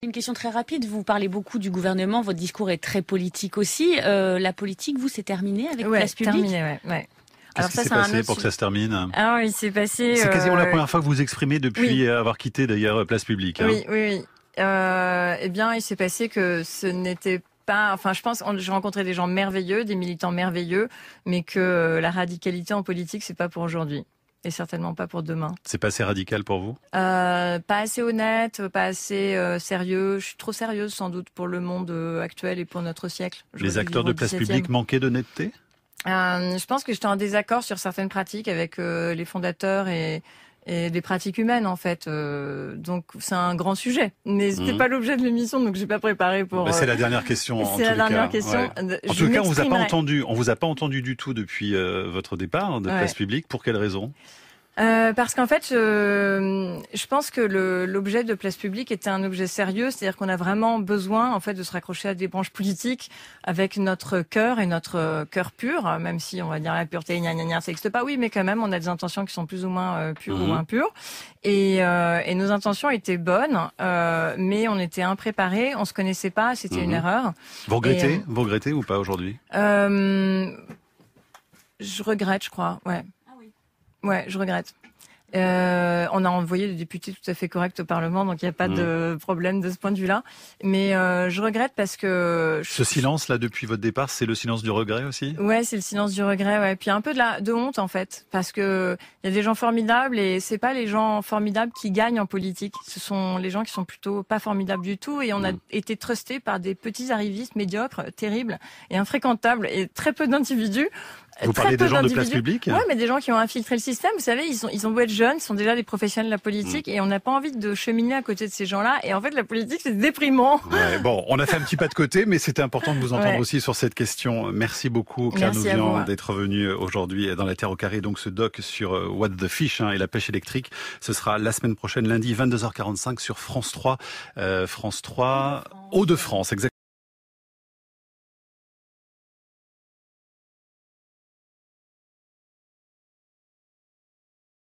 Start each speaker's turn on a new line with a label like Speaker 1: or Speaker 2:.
Speaker 1: Une question très rapide. Vous parlez beaucoup du gouvernement. Votre discours est très politique aussi. La politique, vous, c'est terminé avec Place Publique?
Speaker 2: Terminé, ouais.
Speaker 3: Qu'est-ce qui s'est passé pour que ça se termine?
Speaker 2: Alors, il s'est passé...
Speaker 3: C'est quasiment la première fois que vous vous exprimez depuis avoir quitté d'ailleurs Place Publique. Hein.
Speaker 2: Oui. Eh bien, il s'est passé que ce n'était pas... Enfin, je pense que j'ai rencontré des gens merveilleux, des militants merveilleux, mais que la radicalité en politique, c'est pas pour aujourd'hui. Et certainement pas pour demain.
Speaker 3: C'est pas assez radical pour vous?
Speaker 2: Pas assez honnête, pas assez sérieux. Je suis trop sérieuse sans doute pour le monde actuel et pour notre siècle.
Speaker 3: Les acteurs de Place Publique manquaient d'honnêteté?
Speaker 2: Je pense que j'étais en désaccord sur certaines pratiques avec les fondateurs et des pratiques humaines en fait. Donc c'est un grand sujet. Mais c'était pas l'objet de l'émission, donc j'ai pas préparé pour.
Speaker 3: C'est la dernière question.
Speaker 2: C'est la dernière question.
Speaker 3: Ouais. En tout cas, on vous a pas entendu. On vous a pas entendu du tout depuis votre départ de Place Publique. Pour quelle raison?
Speaker 2: Parce qu'en fait, je pense que l'objet de Place Publique était un objet sérieux, c'est-à-dire qu'on a vraiment besoin en fait de se raccrocher à des branches politiques avec notre cœur et notre cœur pur, même si on va dire la pureté, ça n'existe pas, oui, mais quand même on a des intentions qui sont plus ou moins pures ou impures, et nos intentions étaient bonnes, mais on était impréparés, on se connaissait pas, c'était une erreur.
Speaker 3: Vous regrettez, vous regrettez ou pas aujourd'hui?
Speaker 2: Je regrette, je crois, ouais. Ouais, je regrette. On a envoyé des députés tout à fait corrects au Parlement, donc il n'y a pas de problème de ce point de vue-là. Mais je regrette parce que...
Speaker 3: Ce silence-là, depuis votre départ, c'est le silence du regret aussi?
Speaker 2: Ouais, c'est le silence du regret, ouais. Puis un peu de honte, en fait. Parce que il y a des gens formidables et c'est pas les gens formidables qui gagnent en politique. Ce sont les gens qui sont plutôt pas formidables du tout et on a été trustés par des petits arrivistes médiocres, terribles et infréquentables et très peu d'individus.
Speaker 3: Vous parlez des gens de Place Publique?
Speaker 2: Ouais, mais des gens qui ont infiltré le système. Vous savez, ils ont beau être jeunes, ils sont déjà des professionnels de la politique et on n'a pas envie de cheminer à côté de ces gens-là. Et en fait, la politique, c'est déprimant.
Speaker 3: Ouais, bon, on a fait un petit pas de côté, mais c'était important de vous entendre aussi sur cette question. Merci beaucoup, Claire Nouvian, d'être venue aujourd'hui dans La Terre au carré. Donc, ce doc sur What the Fish et la pêche électrique, ce sera la semaine prochaine, lundi, 22h45 sur France 3. France 3, Hauts-de-France, exactement.